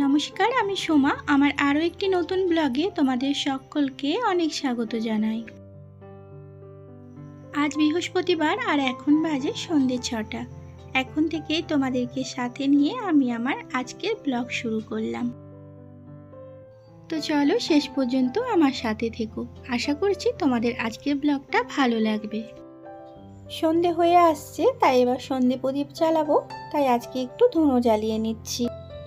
নমস্কার, আমি সোমা। আমার আরও একটি নতুন ব্লগে তোমাদের সকলকে অনেক স্বাগত জানাই। আজ বৃহস্পতিবার আর এখন বাজে সন্ধ্যে 6টা। এখন থেকেই তোমাদেরকে সাথে নিয়ে আমি আমার আজকের ব্লগ শুরু করলাম। তো চলো শেষ পর্যন্ত আমার সাথে থেকো। আশা করছি তোমাদের আজকের ব্লগটা ভালো লাগবে। সন্ধে হয়ে আসছে, তাই এবার সন্ধে প্রদীপ জ্বালাবো। তাই আজকে একটু ধুনো জ্বালিয়ে নিচ্ছি।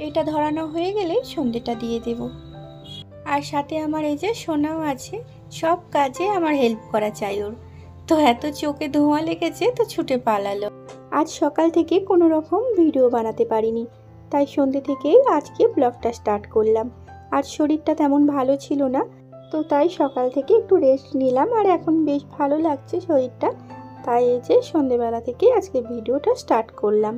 এটা ধরানো হয়ে গেলে সন্ধেটা দিয়ে দেব। আর সাথে আমার এই যে সোনাও আছে, সব কাজে আমার হেল্প করা চাই ওর। তো এত চোখে ধোঁয়া লেগেছে তো ছুটে পালালো। আজ সকাল থেকে কোনো রকম ভিডিও বানাতে পারিনি, তাই সন্ধে থেকেই আজকে ব্লগটা স্টার্ট করলাম। আজ শরীরটা তেমন ভালো ছিল না, তো তাই সকাল থেকে একটু রেস্ট নিলাম। আর এখন বেশ ভালো লাগছে শরীরটা, তাই এই যে সন্ধেবেলা থেকে আজকে ভিডিওটা স্টার্ট করলাম।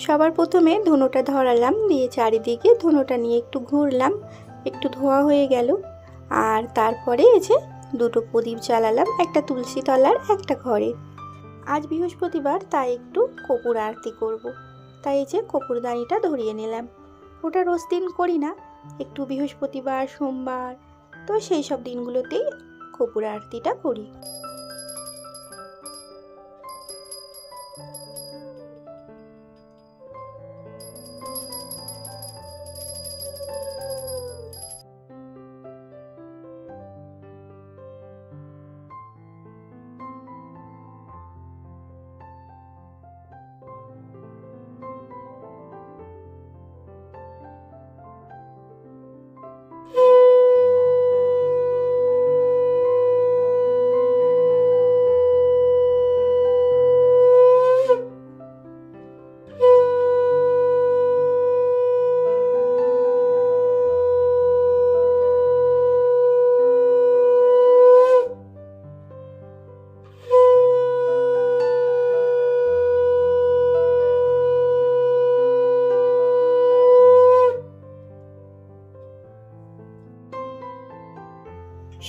সবার প্রথমে ধুনোটা ধরালাম, দিয়ে চারিদিকে ধুনোটা নিয়ে একটু ঘুরলাম, একটু ধোয়া হয়ে গেল। আর তারপরে এই যে দুটো প্রদীপ জ্বালালাম, একটা তুলসী তলার, একটা ঘরে। আজ বৃহস্পতিবার, তাই একটু কর্পূর আরতি করব। তাই এই যে কর্পূরদানিটা ধরিয়ে নিলাম। ওটা রোজ দিন করি না, একটু বৃহস্পতিবার, সোমবার, তো সেই সব দিনগুলোতেই কর্পূর আরতিটা করি।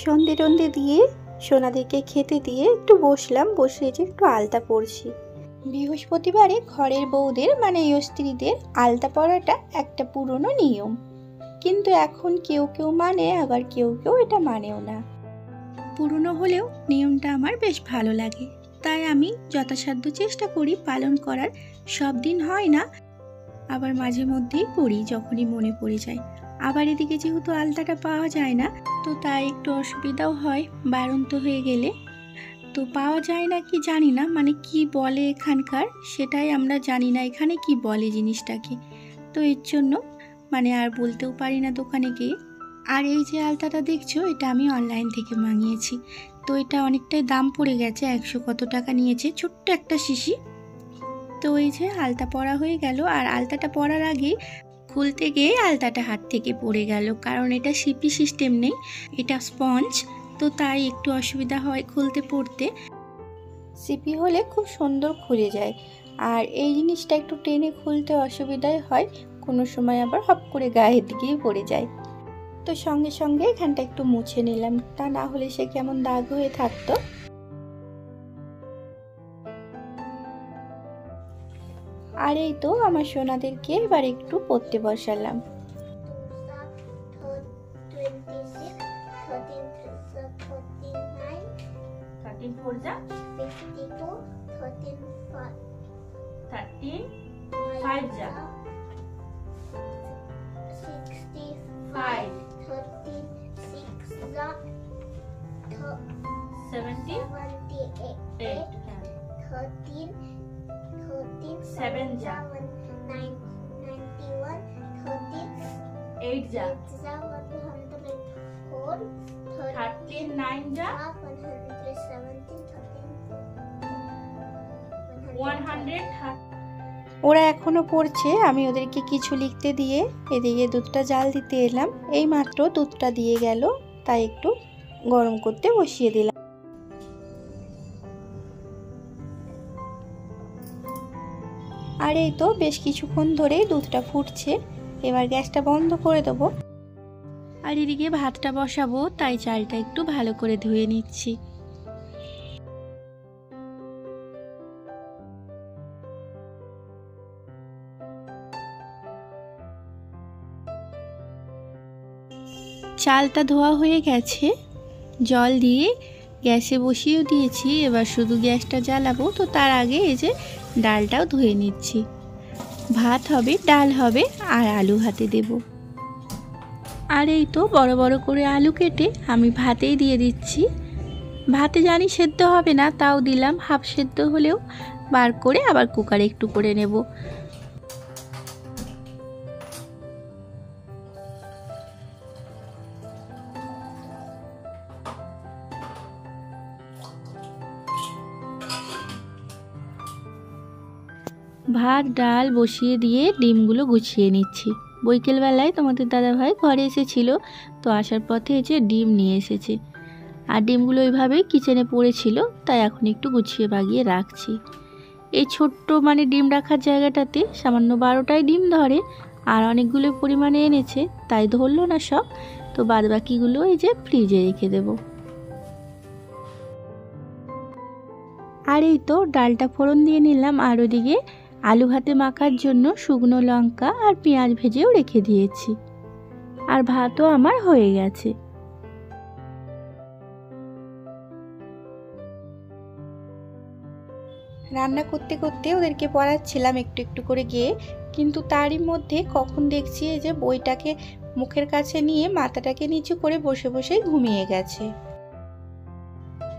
সন্ধে টন্ধে দিয়ে সোনাদিকে খেতে দিয়ে একটু বসলাম, বসে যে একটু আলতা পরছি। বৃহস্পতিবারে ঘরের বউদের মানে স্ত্রীদের আলতা পরাটা একটা পুরনো নিয়ম, কিন্তু এখন কেউ কেউ মানে, আবার কেউ কেউ এটা মানেও না। পুরনো হলেও নিয়মটা আমার বেশ ভালো লাগে, তাই আমি যথাসাধ্য চেষ্টা করি পালন করার। সব দিন হয় না, আবার মাঝে মধ্যেই করি যখনই মনে পড়ে যায়। আবার এদিকে যেহেতু আলতাটা পাওয়া যায় না, তো তাই একটু অসুবিধাও হয় বাড়ন্ত হয়ে গেলে। তো পাওয়া যায় না কি জানি না, মানে কি বলে এখানকার সেটাই আমরা জানি না, এখানে কি বলে জিনিসটাকে। তো এর জন্য মানে আর বলতেও পারি না দোকানে গিয়ে। আর এই যে আলতাটা দেখছো, এটা আমি অনলাইন থেকে মাঙিয়েছি। তো এটা অনেকটাই দাম পড়ে গেছে, 100 কত টাকা নিয়েছে, ছোট্ট একটা শিশি। তো এই যে আলতা পরা হয়ে গেল, আর আলতাটা পরার আগে খুলতে গিয়ে আলতাটা হাত থেকে পড়ে গেল, কারণ এটা সিপি সিস্টেম নেই, এটা স্পঞ্জ। তো তাই একটু অসুবিধা হয় খুলতে পড়তে। সিপি হলে খুব সুন্দর খুলে যায়, আর এই জিনিসটা একটু টেনে খুলতে অসুবিধাই হয়, কোনো সময় আবার হপ করে গায়ের দিকেই পড়ে যায়। তো সঙ্গে সঙ্গে এখানটা একটু মুছে নিলাম, তা না হলে সে কেমন দাগ হয়ে থাকতো। আর এই তো আমার সোনাদেরকে এবার একটু পড়তে বসালাম। ওরা এখনো পড়ছে, আমি ওদেরকে কিছু লিখতে দিয়ে এদিকে দুধটা জাল দিতে এলাম। এই মাত্র দুধটা দিয়ে গেল, তাই একটু গরম করতে বসিয়ে দিলাম। আর এই তো বেশ কিছুক্ষণ ধরেই দুধটা ফুটছে, এবার গ্যাসটা বন্ধ করে দেবো। আর এদিকে ভাতটা বসাবো, তাই চালটা একটু ভালো করে ধুয়ে নিচ্ছি। চালটা ধোয়া হয়ে গেছে, জল দিয়ে গ্যাসে বসিয়ে দিয়েছি। এবার শুধু গ্যাসটা জ্বালাবো। তো তার আগে এই যে ডালটাও ধুয়ে নিচ্ছি। ভাত হবে, ডাল হবে আর আলু ভাতে দেব। আর এই তো বড় বড় করে আলু কেটে আমি ভাতেই দিয়ে দিচ্ছি। ভাতে জানি সেদ্ধ হবে না, তাও দিলাম। হাফ সেদ্ধ হলেও বার করে আবার কুকারে একটু করে নেব। ভাত ডাল বসিয়ে দিয়ে ডিমগুলো গুছিয়ে নিচ্ছি। বৈকালবেলায় তোমাদের দাদাভাই ঘরে এসেছিল, তো আসার পথে যে ডিম নিয়ে এসেছে, আর ডিমগুলো ওইভাবেই কিচেনে পড়েছিল, তাই এখন একটু গুছিয়ে বাগিয়ে রাখছি। এই ছোট্ট ডিম রাখার জায়গাটাতে সামান্য 12টাই ডিম ধরে, আর অনেকগুলো পরিমাণে এনেছে, তাই ধরলো না সব। তো বাদ বাকিগুলো এই যে ফ্রিজে রেখে দেব। আর এই তো ডালটা ফোড়ন দিয়ে নিলাম, আর ওদিকে আলু ভাতে মাখার জন্য শুকনো লঙ্কা আর পেঁয়াজ ভেজেও রেখে দিয়েছি। আর ভাতও আমার হয়ে গেছে। রান্না করতে করতে ওদেরকে পড়াচ্ছিলাম একটু একটু করে গিয়ে, কিন্তু তারই মধ্যে কখন দেখছি এই যে বইটাকে মুখের কাছে নিয়ে মাথাটাকে নিচু করে বসে বসে ঘুমিয়ে গেছে।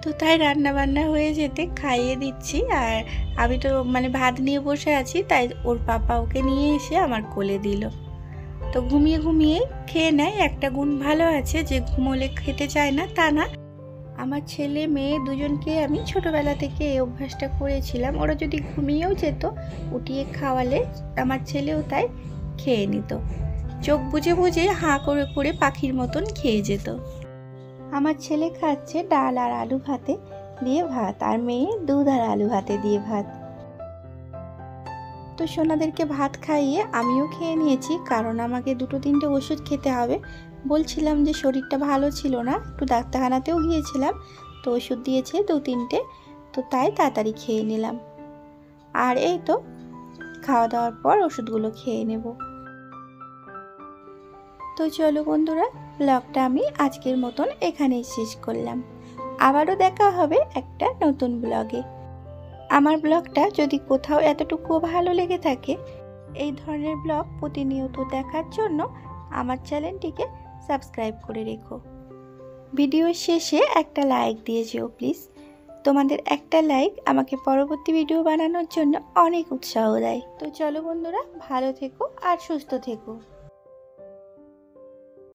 তো তাই রান্না বান্না হয়ে যেতে খাইয়ে দিচ্ছি, আর আমি তো ভাত নিয়ে বসে আছি, তাই ওর পাপা ওকে নিয়ে এসে আমার কোলে দিল। তো ঘুমিয়ে ঘুমিয়ে খেয়ে নেয়। একটা গুণ ভালো আছে যে ঘুমোলে খেতে চায় না তা না। আমার ছেলে মেয়ে দুজনকে আমি ছোটবেলা থেকে এই অভ্যাসটা করেছিলাম। ওরা যদি ঘুমিয়েও যেত, উঠিয়ে খাওয়ালে আমার ছেলেও তাই খেয়ে নিত। চোখ বুজে বুজে হাঁ করে করে পাখির মতন খেয়ে যেত। আমার ছেলে খাচ্ছে ডাল আর আলু ভাতে দিয়ে ভাত, আর মেয়ে দুধ আর আলু ভাতে দিয়ে ভাত। তো সোনাদেরকে ভাত খাইয়ে আমিও খেয়ে নিয়েছি, কারণ আমাকে 2-3টে ওষুধ খেতে হবে। বলছিলাম যে শরীরটা ভালো ছিল না, একটু ডাক্তারখানাতেও গিয়েছিলাম, তো ওষুধ দিয়েছে 2-3টে, তো তাই তাড়াতাড়ি খেয়ে নিলাম। আর এই তো খাওয়া দাওয়ার পর ওষুধগুলো খেয়ে নেব। তো চলো বন্ধুরা, ব্লগটা আমি আজকের মতন এখানেই শেষ করলাম। আবারও দেখা হবে একটা নতুন ব্লগে। আমার ব্লগটা যদি কোথাও এতটুকুও ভালো লেগে থাকে, এই ধরনের ব্লগ প্রতিনিয়ত দেখার জন্য আমার চ্যানেলটিকে সাবস্ক্রাইব করে রেখো। ভিডিওর শেষে একটা লাইক দিয়ে যেও প্লিজ। তোমাদের একটা লাইক আমাকে পরবর্তী ভিডিও বানানোর জন্য অনেক উৎসাহ দেয়। তো চলো বন্ধুরা, ভালো থেকো আর সুস্থ থেকো।